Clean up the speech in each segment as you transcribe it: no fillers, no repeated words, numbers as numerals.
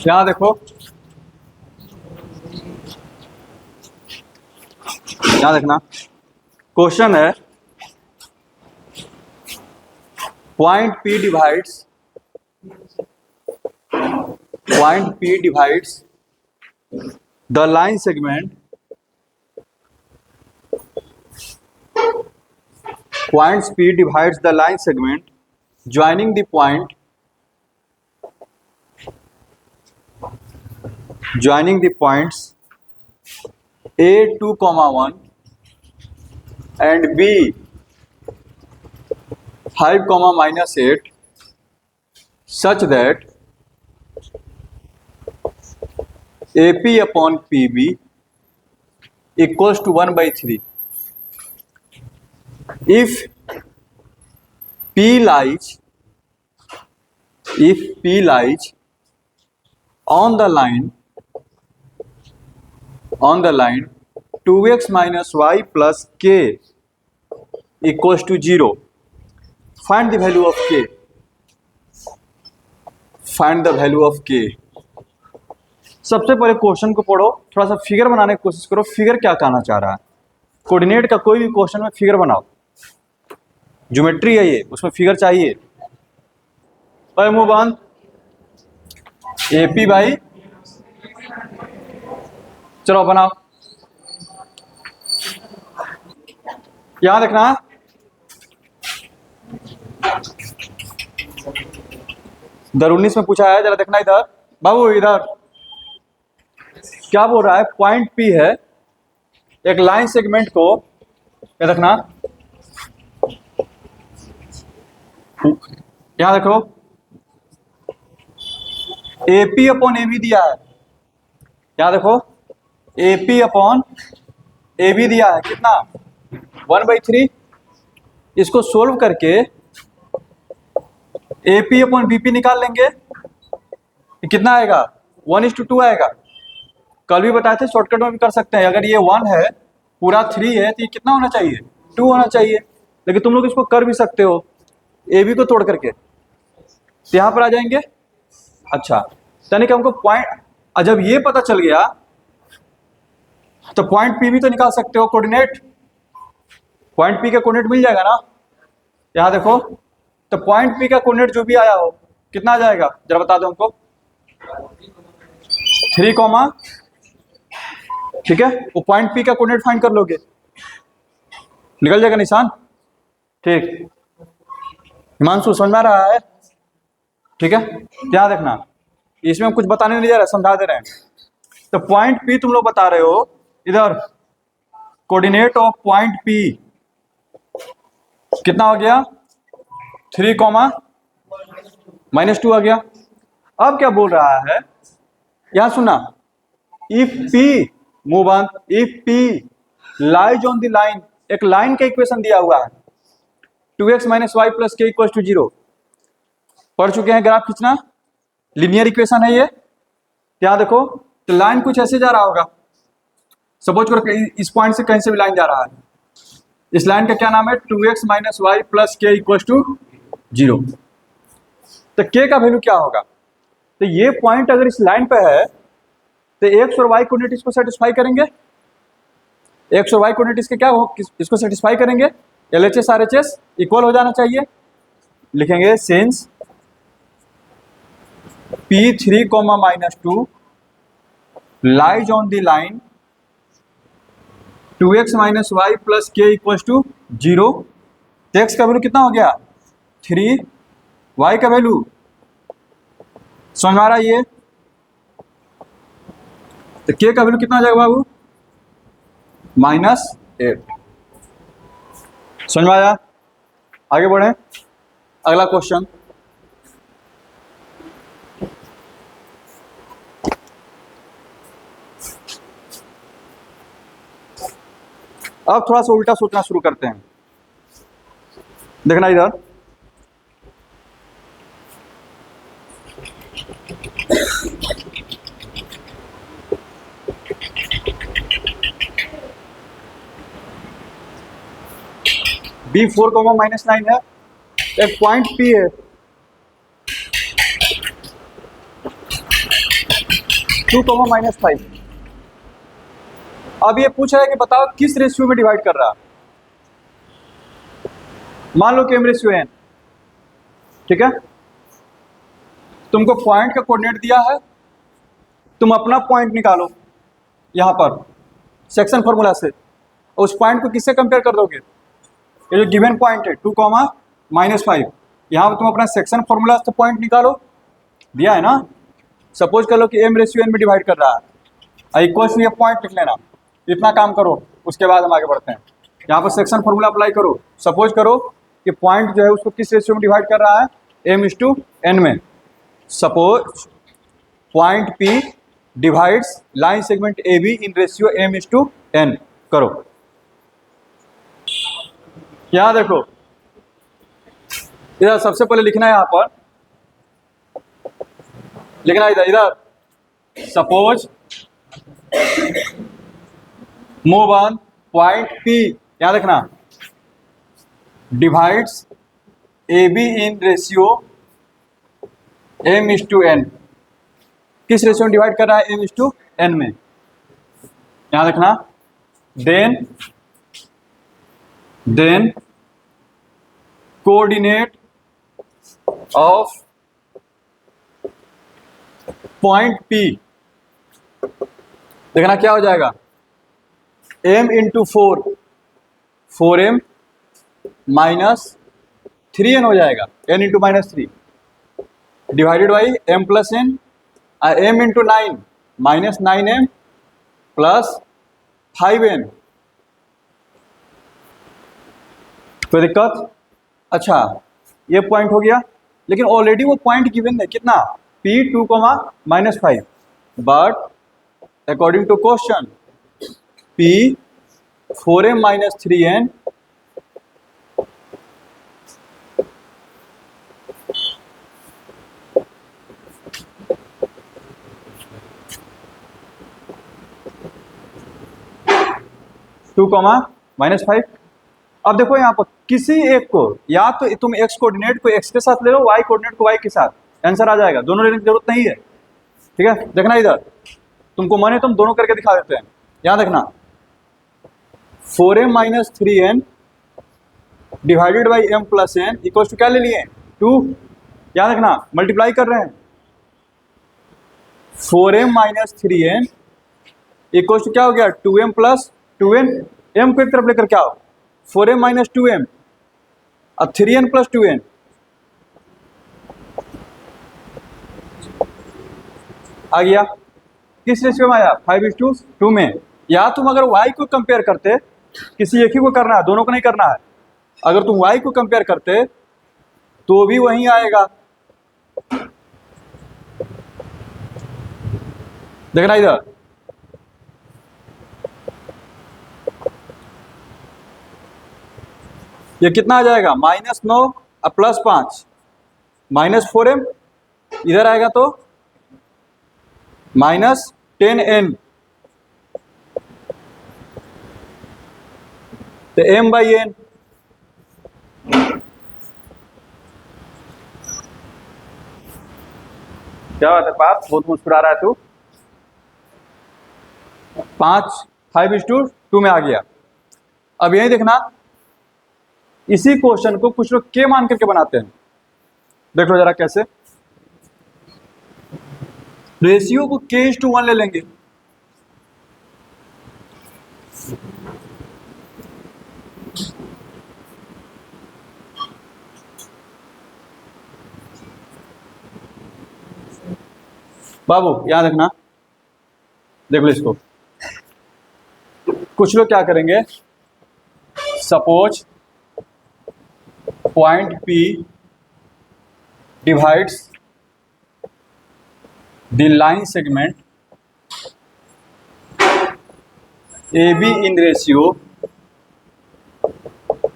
यहां देखो, यहां देखना, क्वेश्चन है point P divides the line segment, points P divides the line segment joining the points A 2, 1 and B 5, -8 such that AP upon PB equals to 1/3. If P lies on the line 2x minus y plus k equals to 0, find the value of k. सबसे पहले question को पढ़ो, थोड़ा सा figure बनाने की कोशिश करो, फिगर क्या कहना चाह रहा है। कोऑर्डिनेट का कोई भी क्वेश्चन में फिगर बनाओ, ज्योमेट्री है ये, उसमें फिगर चाहिए। पर मुंह बंद, एपी बाई, चलो बनाओ। यहां देखना, दर 19 में पूछा है, जरा देखना इधर बाबू, इधर क्या बोल रहा है। पॉइंट पी है, एक लाइन सेगमेंट को, क्या देखना, यहां देखो, एपी अपॉन एबी दिया है। यहां देखो, एपी अपॉन एबी दिया है, कितना 1/3। इसको सोल्व करके एपी अपॉन बीपी निकाल लेंगे, कितना आएगा 1:2 आएगा। कल भी बताए थे, शॉर्टकट में भी कर सकते हैं। अगर ये 1 है, पूरा 3 है, तो ये कितना होना चाहिए 2 होना चाहिए। लेकिन तुम लोग इसको कर भी सकते हो, ए बी को तोड़ करके, तो यहां पर आ जाएंगे। अच्छा, यानी कि हमको पॉइंट, जब ये पता चल गया तो पॉइंट पी भी तो निकाल सकते हो। कोऑर्डिनेट, पॉइंट पी का कोऑर्डिनेट मिल जाएगा ना। यहां देखो, तो पॉइंट पी का कोऑर्डिनेट जो भी आया हो, कितना आ जाएगा जरा बता दो हमको। 3, ठीक है, वो पॉइंट पी का कोऑर्डिनेट फाइंड कर लोगे, निकल जाएगा निशान। ठीक, हिमांशु समझ में आ रहा है? ठीक है, ध्यान देखना, इसमें हम कुछ बताने नहीं जा रहे, समझा दे रहे हैं। तो पॉइंट पी तुम लोग बता रहे हो, इधर कोऑर्डिनेट ऑफ पॉइंट पी कितना हो गया 3, -2 आ गया। अब क्या बोल रहा है, यहां सुना, if P, move on, if P lies on the line, एक लाइन का इक्वेशन दिया हुआ है 2x - y + k = 0। पढ़ चुके हैं, ग्राफ खींचना, लीनियर इक्वेशन है ये। यहां देखो, तो लाइन कुछ ऐसे जा रहा होगा, सपोज करो इस पॉइंट से कहीं से भी लाइन जा रहा है। इस लाइन का क्या नाम है 2x - y + k = 0। तो k का वैल्यू क्या होगा, तो ये पॉइंट अगर इस लाइन पे है तो x और y कोऑर्डिनेट इसको सेटिस्फाई करेंगे। x और y कोऑर्डिनेट इसके क्या हो, इसको सेटिस्फाई करेंगे। LHS RHS इक्वल हो जाना चाहिए। लिखेंगे since P3, -2 lies on the line 2x - y + k = 0। तो x का वैल्यू कितना हो गया 3, y का वैल्यू समझ में आ रहा है ये, तो k का वैल्यू कितना हो जाएगा बाबू -8। समझ में आया? आगे बढ़े, अगला क्वेश्चन। अब थोड़ा सा उल्टा सोचना शुरू करते हैं। देखना इधर, B4, -9 है, एक पॉइंट P है, 2, -5। अब ये पूछ रहा है कि बताओ किस रेशियो में डिवाइड कर रहा है। मान लो कि m/n, ठीक है। तुमको पॉइंट का कोऑर्डिनेट दिया है, तुम अपना पॉइंट निकालो यहां पर सेक्शन फॉर्मूला से, उस पॉइंट को किससे कंपेयर कर दोगे। ये जो गिवन पॉइंट है 2, -5, यहाँ पर तुम अपना सेक्शन फॉर्मूला से पॉइंट निकालो, दिया है ना। सपोज कर लो कि m/n में डिवाइड कर रहा है, इक्वल टू ये पॉइंट लिख लेना, इतना काम करो, उसके बाद हम आगे बढ़ते हैं। यहाँ पर सेक्शन फॉर्मूला अप्लाई करो। सपोज करो कि पॉइंट जो है उसको किस रेशियो में डिवाइड कर रहा है, m/n में। Suppose point P divides line segment AB in ratio m/n करो। यहां देखो, इधर सबसे पहले लिखना है, यहां पर लिखना इधर suppose move on point P, याद रखना, divides AB in ratio m/n। किस रेशियो में डिवाइड कर रहा है, m/n में, याद रखना। Then coordinate of point P, देखना क्या हो जाएगा, m × 4, 4m -3n हो जाएगा, n × -3 divided by m + n, m × 9 -9m + 5n। कोई दिक्कत? अच्छा, ये पॉइंट हो गया, लेकिन ऑलरेडी वो पॉइंट गिवन है कितना, P 2, -5, but according to question P 4m - 3n -5। अब देखो यहाँ पर किसी एक को, या तो तुम x कोऑर्डिनेट को x के साथ ले लो, y कोऑर्डिनेट को y के साथ, आंसर आ जाएगा। दोनों लेने की जरूरत नहीं है, ठीक है। देखना इधर, तुमको माने तुम दोनों करके दिखा देते हैं। यहाँ देखना 4m - 3n divided by m + n equal to क्या ले लिए, 2। यहाँ देखना मल्टीप्लाई कर रहे हैं, 4m - 3n इक्वल टू क्या हो गया, 2m + 2n। m को एक तरफ लेकर क्या हो, 4m - 2m और 3n + 2n। आ गया, किस रेशियो में आया, 5:2 में। या तुम अगर y को कंपेयर करते, किसी एक ही को करना है, दोनों को नहीं करना है, अगर तुम y को कंपेयर करते तो भी वहीं आएगा। देखना इधर, ये कितना आ जाएगा, -9 और +5 -4m, इधर आएगा तो -10n, तो m/n। क्या बात है पाप, बहुत मुस्कुरा रहा है तू। 5:2 में आ गया। अब यही देखना, इसी क्वेश्चन को कुछ लोग के मान करके बनाते हैं, देख लो जरा कैसे। रेशियो को k:1 ले लेंगे, बाबू याद रखना, देख लो इसको। कुछ लोग क्या करेंगे, suppose point P divides the line segment AB in ratio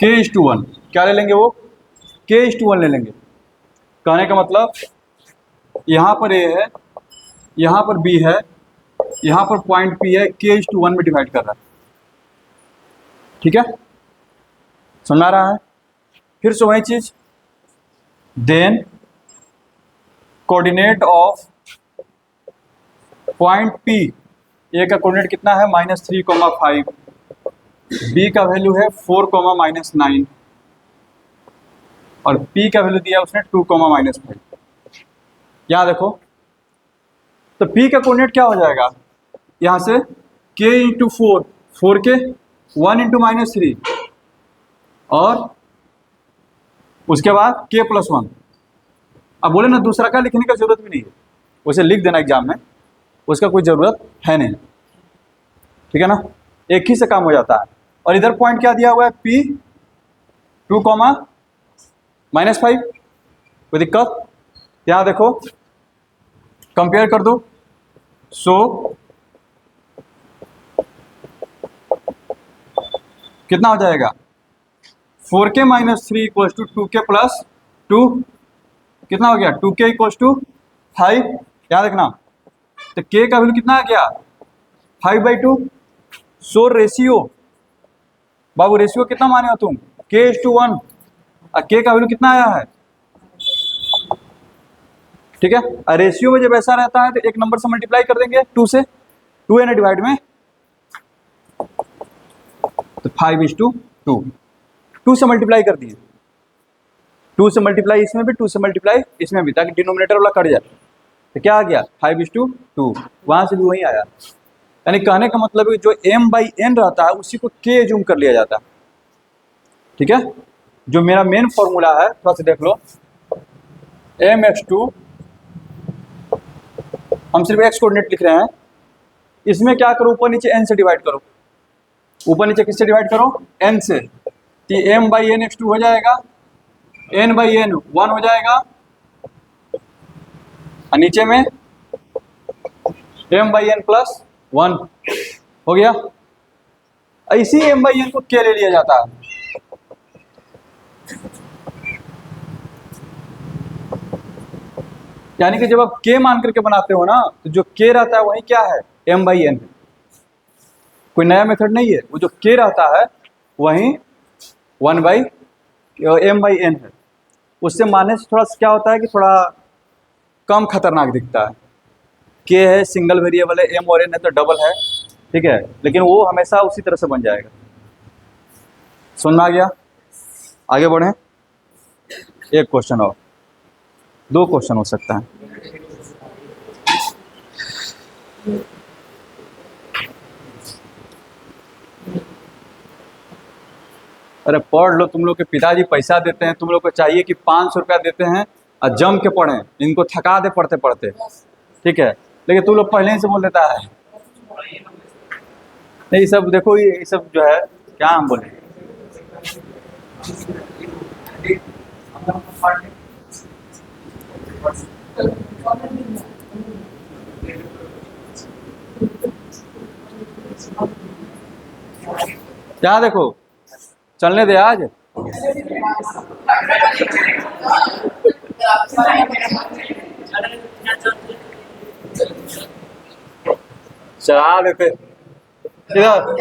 k:1। क्या ले लेंगे वो, k:1 ले लेंगे। कहने का मतलब यहाँ पर A है, यहाँ पर B है, यहाँ पर पॉइंट P है, k:1 में डिवाइड कर रहा है, ठीक है, समझ आ रहा है। फिर से वही चीज, then coordinate of point P, A का कोऑर्डिनेट कितना है -3, 5, बी का वैल्यू है 4, -9 और P का वैल्यू दिया उसने 2, -5। यहाँ देखो, तो P का कोऑर्डिनेट क्या हो जाएगा, यहाँ से k इंटू 4 के 1 इंटू -3 और उसके बाद k प्लस 1। अब बोले ना दूसरा का लिखने का जरूरत भी नहीं है, उसे लिख देना एग्जाम में, उसका कोई ज़रूरत है नहीं, ठीक है ना, एक ही से काम हो जाता है। और इधर पॉइंट क्या दिया हुआ है P 2, -5, कोई दिक्कत? यहाँ देखो कंपेयर कर दो, सो कितना हो जाएगा 4k - 3 = 2k + 2, कितना हो गया 2k = 5। क्या देखना, तो k का वैल्यू कितना आ गया 5/2। सो रेशियो, बाबू रेशियो कितना माने हो तुम, k:1 और k का वैल्यू कितना आया है, ठीक है। और रेशियो में जब ऐसा रहता है तो एक नंबर से मल्टीप्लाई कर देंगे 2 से, 2 है ना डिवाइड में, तो 5:2, 2 से मल्टीप्लाई कर दिए, 2 से मल्टीप्लाई इसमें भी, 2 से मल्टीप्लाई इसमें भी, ताकि डिनोमिनेटर वाला कट जाए। तो क्या आ गया 5:2, वहां से भी वही आया। यानी कहने का मतलब है जो m/n रहता है उसी को k एज्यूम कर लिया जाता है, ठीक है। जो मेरा मेन फॉर्मूला है थोड़ा सा देख लो, mx2, हम सिर्फ x कोऑर्डिनेट लिख रहे हैं, इसमें क्या करो ऊपर नीचे n से डिवाइड करो, ऊपर नीचे किससे डिवाइड करो n से, तो m/n x2 हो जाएगा, n/n 1 हो जाएगा और नीचे में m/n + 1 हो गया। इसी m/n को k ले लिया जाता है। यानी कि जब आप k मान करके बनाते हो ना, तो जो k रहता है वही क्या है m/n, कोई नया मेथड नहीं है, वो जो k रहता है वही 1/m/n है। उससे मानने से थोड़ा क्या होता है कि थोड़ा कम खतरनाक दिखता है, k है सिंगल वेरिएबल है, m और n है तो डबल है, ठीक है, लेकिन वो हमेशा उसी तरह से बन जाएगा। समझ में आ गया? आगे बढ़ें, एक क्वेश्चन और, 2 क्वेश्चन हो सकता है। अरे पढ़ लो, तुम लोग के पिताजी पैसा देते हैं, तुम लोग को चाहिए कि 500 रुपया देते हैं और जम के पढ़ें, इनको थका दे पढ़ते पढ़ते, ठीक है, लेकिन तुम लोग पहले ही से बोल देता है नहीं। सब देखो ये सब जो है क्या हम बोले, क्या देखो चलने दे आज, चला देते इधर,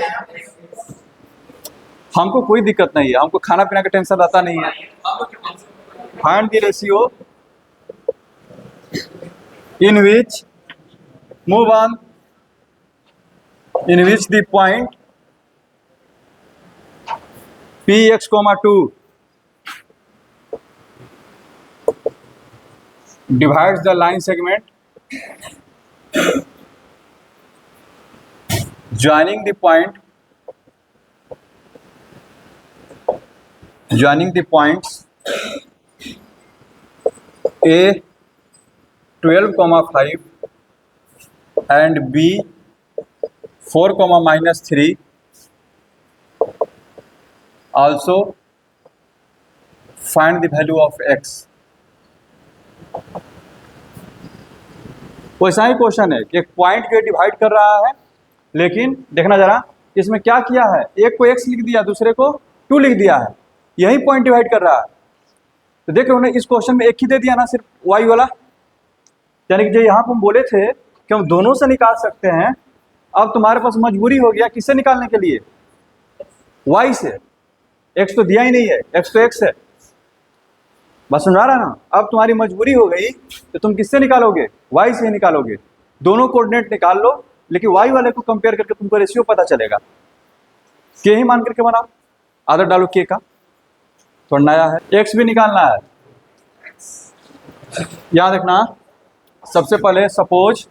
हमको कोई दिक्कत नहीं है, हमको खाना पीना का टेंशन रहता नहीं है। Find the ratio in which move on in which the point px, 2 divides the line segment joining the points a 12, 5 and b 4, -3, also find the value of x। वैसा ही क्वेश्चन है कि एक पॉइंट को divide कर रहा है, लेकिन देखना जरा इसमें क्या किया है, एक को x लिख दिया, दूसरे को 2 लिख दिया है, यही पॉइंट डिवाइड कर रहा है। तो देख रहे हो ना, इस क्वेश्चन में एक ही दे दिया ना, सिर्फ y वाला, यानी कि जो यहाँ पर हम बोले थे कि हम दोनों से निकाल सकते हैं, अब तुम्हारे पास मजबूरी हो गया किससे निकालने के लिए, y से, x तो दिया ही नहीं है, x तो x है, बस समझा रहा ना। अब तुम्हारी मजबूरी हो गई तो तुम किससे निकालोगे, y से ही निकालोगे। दोनों कोऑर्डिनेट निकाल लो, लेकिन y वाले को कंपेयर करके तुमको रेशियो पता चलेगा। के ही मान करके बनाओ, आदर डालो के का, थोड़ा नया है। x भी निकालना है, याद रखना। सबसे पहले सपोज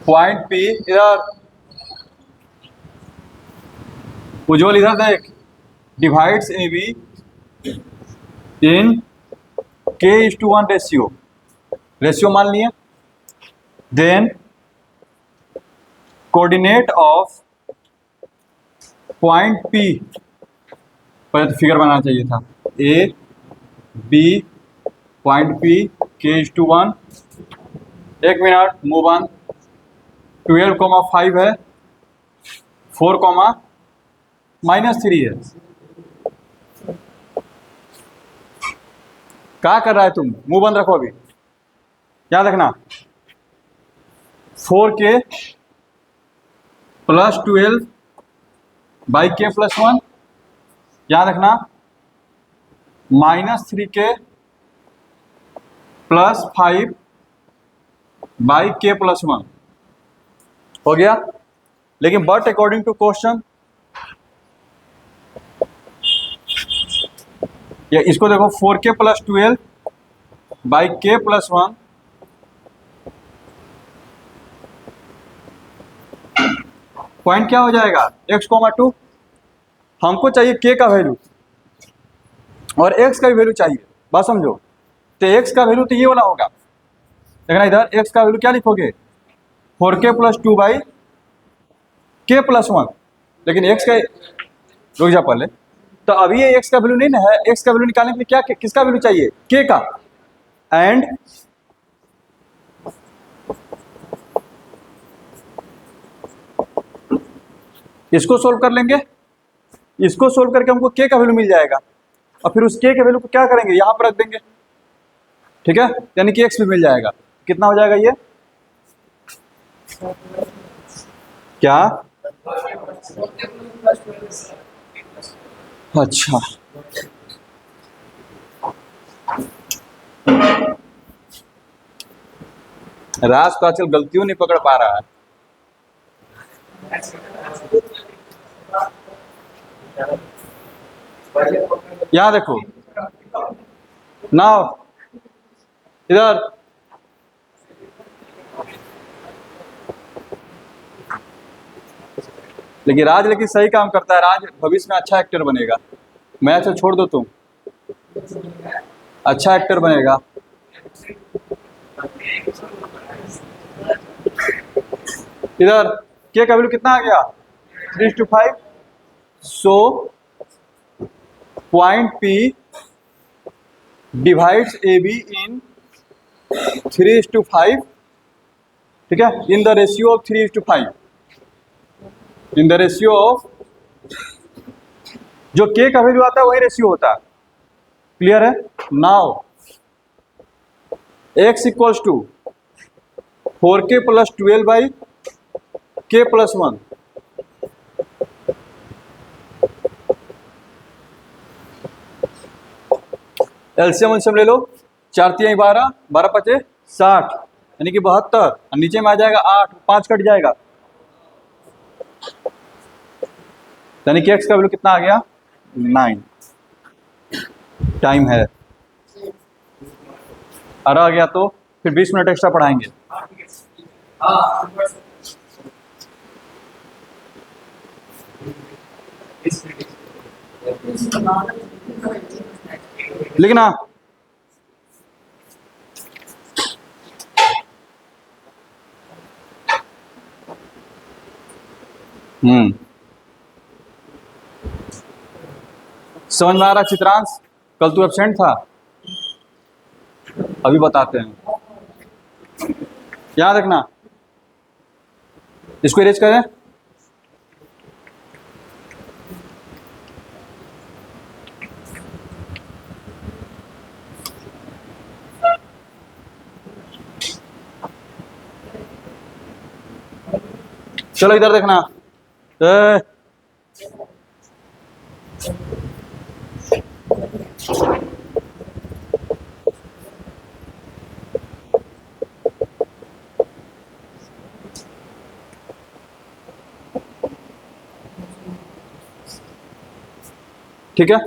पॉइंट P, इधर उज्ज्वल इधर देख, divides AB in K:1 ratio, ratio मान लिए। Then coordinate of point P, पहले तो फिगर बनाना चाहिए था, A B पॉइंट P K:1, 1 minute, move on. 12,5 है, 4,-3 है। क्या कर रहा है तुम, मुंह बंद रखो अभी, याद रखना। 4K + 12/K+1, याद रखना। -3K + 5/K+1 हो गया। लेकिन बट अकॉर्डिंग टू क्वेश्चन, या इसको देखो, 4K + 12/K+1 पॉइंट क्या हो जाएगा, x,2। हमको चाहिए k का वैल्यू और x का भी वैल्यू चाहिए, बात समझो। तो x का वैल्यू तो ये वाला होगा, देखना इधर, x का वैल्यू क्या लिखोगे, 4K + 2/K+1। लेकिन x का, रुक जा पहले, तो अभी ये x का वैल्यू नहीं ना है। x का वैल्यू निकालने के लिए क्या, किसका वैल्यू चाहिए, k का। एंड इसको सोल्व कर लेंगे, इसको सोल्व करके हमको k का वैल्यू मिल जाएगा, और फिर उस k के वैल्यू को क्या करेंगे, यहां पर रख देंगे, ठीक है। यानी कि x भी मिल जाएगा। कितना हो जाएगा ये, क्या, अच्छा, राज तो आजकल गलतियों नहीं पकड़ पा रहा है। यहां देखो नाउ, इधर लेकिन राज, लेकिन सही काम करता है राज, भविष्य में अच्छा एक्टर बनेगा। मैच तो छोड़ दो तुम, अच्छा एक्टर बनेगा। इधर के का वैल्यू कितना आ गया, 3:5। So point P divides AB इन 3:5, ठीक है, in the ratio of 3:5, in the ratio of, जो k का वैल्यू आता है वही रेशियो होता है। क्लियर है। Now x = 4K + 12/K+1, LCM ले लो, 4×3 12, 12×5 60, यानी कि 72, और नीचे में आ जाएगा 8, 5 कट जाएगा, यानी कि x का वैल्यू कितना आ गया, 9। टाइम है, और आ गया तो फिर 20 मिनट एक्स्ट्रा पढ़ाएंगे। लिखना, समझ में आ रहा चित्रांश, कल तू एब्सेंट था, अभी बताते हैं, याद रखना। इसको इरेज करें, चलो इधर देखना, ठीक है।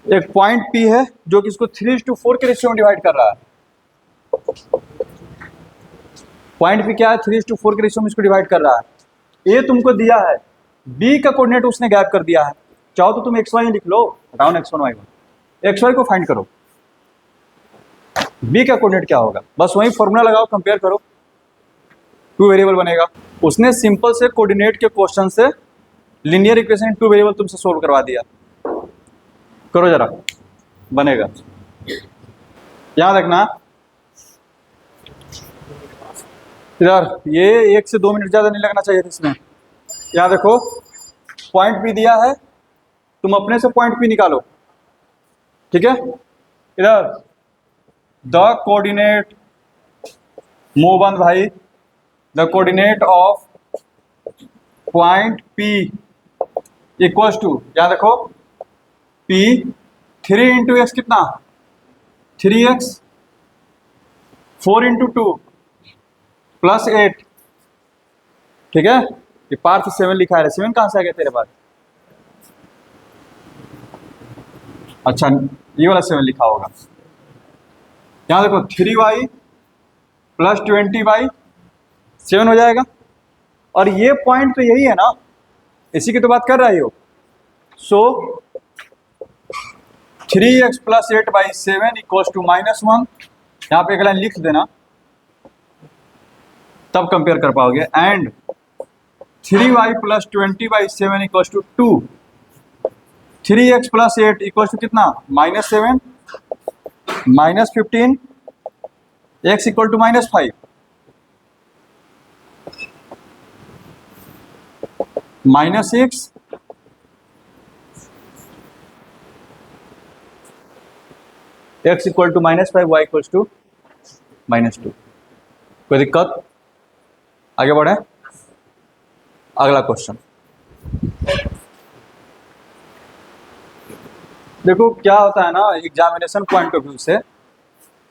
एक पॉइंट P है जो कि इसको 3:4 के रेशियो में डिवाइड कर रहा है। पॉइंट P क्या है, 3:4 के रेशियो में इसको डिवाइड कर रहा है। A तुमको दिया है, B का कोऑर्डिनेट उसने गैप कर दिया है। चाहो तो तुम XY लिख लो, डाउन X1 Y1, XY को फाइंड करो, B का कोऑर्डिनेट क्या होगा, बस वही फॉर्मूला लगाओ, कंपेयर करो, 2 वेरिएबल बनेगा। उसने सिंपल से कोऑर्डिनेट के क्वेश्चन से लीनियर इक्वेशन 2 वेरिएबल तुमसे सोल्व करवा दिया। करो जरा, बनेगा। याद रखना इधर, ये 1 से 2 मिनट ज्यादा नहीं लगना चाहिए था इसमें। यहाँ देखो पॉइंट P दिया है, तुम अपने से पॉइंट P निकालो, ठीक है। इधर द कोऑर्डिनेट, मुंह बंद भाई, the coordinate of point P equals to, यहाँ देखो P 3 इंटू एक्स कितना, 3x, 4 इंटू 2 प्लस 8, ठीक है। ये पार्थ 7 लिखा है, 7 कहाँ से आ गया तेरे पास, अच्छा ये वाला 7 लिखा होगा। यहाँ देखो 3y प्लस 20y 7 हो जाएगा। और ये पॉइंट तो यही है ना, इसी की तो बात कर रही हो। सो 3x प्लस 8/7 इक्वल्स टू -1, यहाँ पे एक लाइन लिख देना, तब कंपेयर कर पाओगे। And 3y plus 20/7 equals to 2, 3x plus 8 equals to कितना, -7, -15, x equal to -5, -6, x equal to -5, y equals to -2। कोई दिक्कत, आगे बढ़े। अगला क्वेश्चन देखो क्या होता है ना, एग्जामिनेशन पॉइंट ऑफ व्यू से,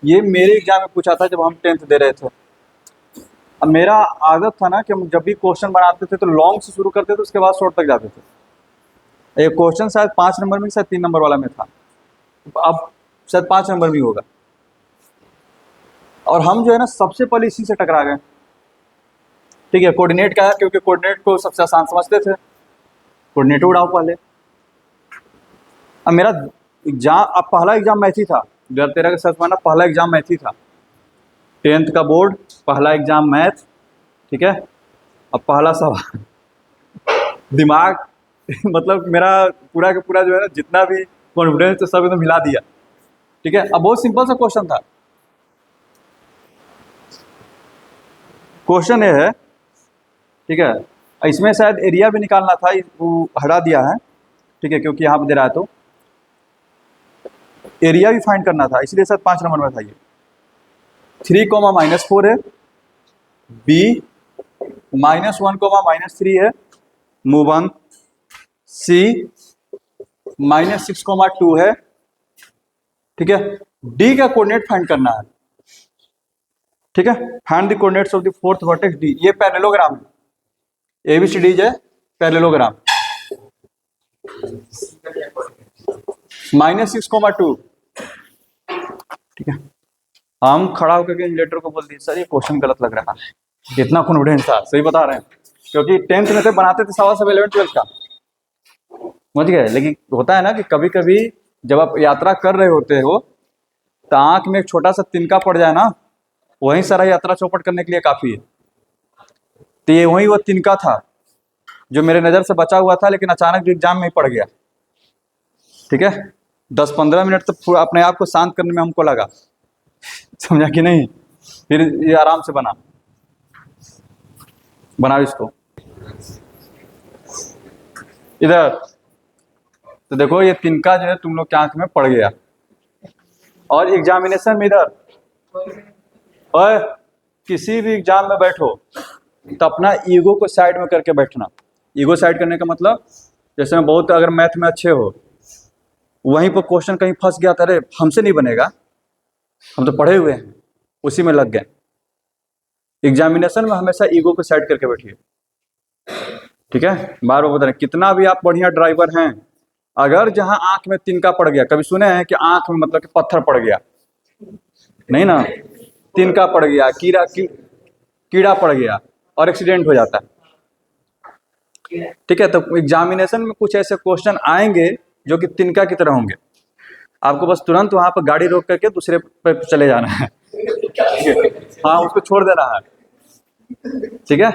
ये मेरे एग्जाम में पूछा था जब हम 10th दे रहे थे। अब मेरा आदत था ना कि हम जब भी क्वेश्चन बनाते थे तो लॉन्ग से शुरू करते थे, उसके बाद शॉर्ट तक जाते थे। एक क्वेश्चन शायद 5 नंबर में, शायद 3 नंबर वाला में था, अब शायद 5 नंबर भी होगा। और हम जो है ना सबसे पहले इसी से टकरा गए, ठीक है। कोऑर्डिनेट क्या है, क्योंकि कोऑर्डिनेट को सबसे आसान समझते थे, कोऑर्डिनेट उड़ाओ पहले। अब मेरा एग्जाम, अब पहला एग्जाम मैथ ही था, 2013 का सच माना, पहला एग्जाम मैथ ही था। 10th का बोर्ड, पहला एग्जाम मैथ, ठीक है। अब पहला सवाल दिमाग मतलब मेरा पूरा का पूरा जो है ना, जितना भी कॉन्फिडेंस है सब एकदम हिला दिया, ठीक है। अब बहुत सिंपल सा क्वेश्चन था। क्वेश्चन ये है, ठीक है, इसमें शायद एरिया भी निकालना था, वो हटा दिया है, ठीक है, क्योंकि यहाँ पे दे रहा है तो एरिया भी फाइंड करना था, इसलिए शायद 5 नंबर में था ये। 3, -4 है, B -1, -3 है, मूव ऑन। C -6, 2 है, ठीक है। D का कोऑर्डिनेट फाइंड करना है, ठीक है। Find the coordinates of the fourth vertex D, ये पैरेललोग्राम है, ABCD है पैरेललोग्राम। -6, 2, ठीक है। हम खड़ा होकर के लेटर को बोल दिए, सर ये क्वेश्चन गलत लग रहा है, इतना कॉन्फिडेंस था, सही बता रहे हैं, क्योंकि 10th में थे, बनाते थे सवा सब 11th 12th का, समझ गए। लेकिन होता है ना कि कभी कभी जब आप यात्रा कर रहे होते हो तो आंख में एक छोटा सा तिनका पड़ जाए ना, वहीं सारा यात्रा चौपट करने के लिए काफी है। तो ये वही वो तिनका था जो मेरे नज़र से बचा हुआ था, लेकिन अचानक एग्जाम में ही पड़ गया, ठीक है। 10-15 मिनट तो अपने आप को शांत करने में हमको लगा, समझा कि नहीं। फिर ये आराम से बनाओ इसको। इधर तो देखो ये तिनका जो है तुम लोग के आंख में पड़ गया। और एग्जामिनेशन में इधर, और किसी भी एग्जाम में बैठो तो अपना ईगो को साइड में करके बैठना। ईगो साइड करने का मतलब, जैसे मैं बहुत अगर मैथ में अच्छे हो, वहीं पर क्वेश्चन कहीं फंस गया, अरे हमसे नहीं बनेगा, हम तो पढ़े हुए हैं, उसी में लग गए। एग्जामिनेशन में हमेशा ईगो को साइड करके बैठिए, ठीक है। बार बार बता रहे, कितना भी आप बढ़िया ड्राइवर हैं, अगर जहां आंख में तिनका पड़ गया, कभी सुने हैं कि आंख में मतलब कि पत्थर पड़ गया? नहीं ना, तिनका पड़ गया, कीड़ा पड़ गया और एक्सीडेंट हो जाता है। ठीक है, तो एग्जामिनेशन में कुछ ऐसे क्वेश्चन आएंगे जो कि तिनका की तरह होंगे। आपको बस तुरंत वहां पर गाड़ी रोक करके दूसरे पे चले जाना है। हाँ, उसको छोड़ देना है। ठीक है,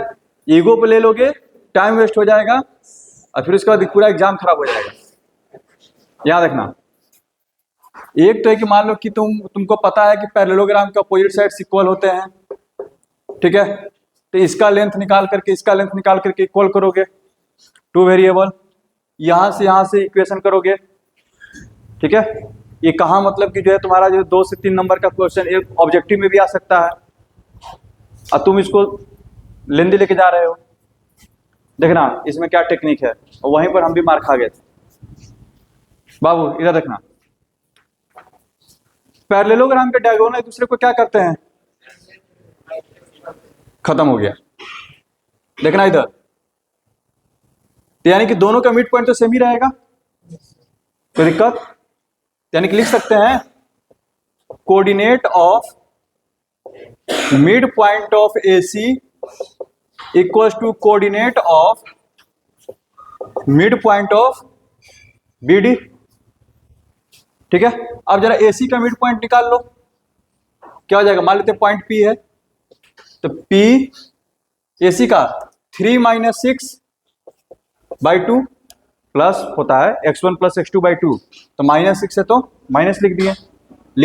ईगो पे ले लोगे, टाइम वेस्ट हो जाएगा और फिर उसके बाद पूरा एग्जाम खराब हो जाएगा। याद रखना। एक तो है कि मान लो कि तुमको पता है कि पैरेललोग्राम के अपोजिट साइड्स इक्वल होते हैं। ठीक है, तो इसका लेंथ निकाल करके इक्वल करोगे, 2 वेरिएबल, यहां से इक्वेशन करोगे। ठीक है, ये कहाँ मतलब कि जो है तुम्हारा जो 2 से 3 नंबर का क्वेश्चन एक ऑब्जेक्टिव में भी आ सकता है और तुम इसको लेंदी लेके जा रहे हो। देखना इसमें क्या टेक्निक है, और वहीं पर हम भी मार खा गए थे। बाबू इधर देखना, पैरेललोग्राम के डायगोनल एक दूसरे को क्या करते हैं? खत्म हो गया। देखना इधर, तो यानी कि दोनों का मिड पॉइंट तो सेम ही रहेगा, कोई दिक्कत? यानी कि लिख सकते हैं coordinate of mid point of AC equals to coordinate of mid point of BD। ठीक है, अब जरा AC का मिड पॉइंट निकाल लो, क्या हो जाएगा? मान लेते पॉइंट P है, तो P AC का 3 - 6/2 प्लस होता है x1 + x2/2, तो -6 है तो माइनस लिख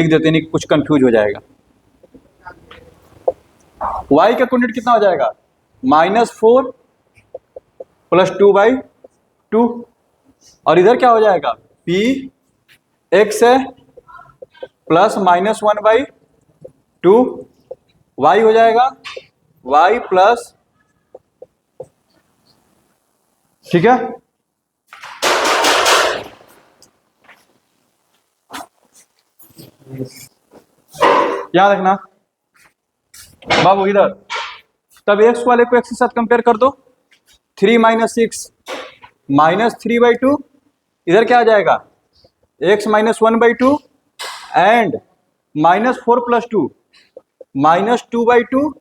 देते नहीं, कुछ कंफ्यूज हो जाएगा। y का कोऑर्डिनेट कितना हो जाएगा? -4 + 2/2, और इधर क्या हो जाएगा? P x है प्लस -1/2, y हो जाएगा y प्लस, ठीक है, याद रखना बाबू इधर। तब x वाले को x के साथ कंपेयर कर दो, 3 - 6 -3/2, इधर क्या आ जाएगा? x -1/2 एंड -4 + 2 -2/2,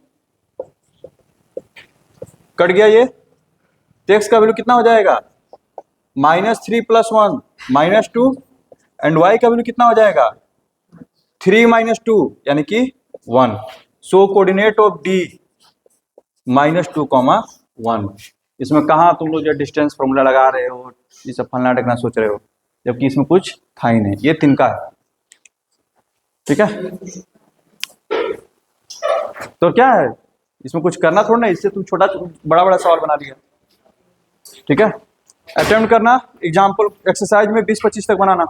कट गया ये, तो x का वैल्यू कितना हो जाएगा? -3 + 1 -2 एंड y का वैल्यू कितना हो जाएगा? 3 - 2 यानी कि 1। सो कोऑर्डिनेट ऑफ D -2, 1। इसमें कहाँ तुम लोग जो डिस्टेंस फॉर्मूला लगा रहे हो, ये सब फलना ढकना सोच रहे हो, जबकि इसमें कुछ था ही नहीं, ये तिनका है। ठीक है, तो क्या है इसमें कुछ करना थोड़ा ना, इससे तुम छोटा बड़ा सवाल बना दिया। ठीक है, अटेम्प्ट करना, एग्जाम्पल एक्सरसाइज में 20-25 तक बनाना।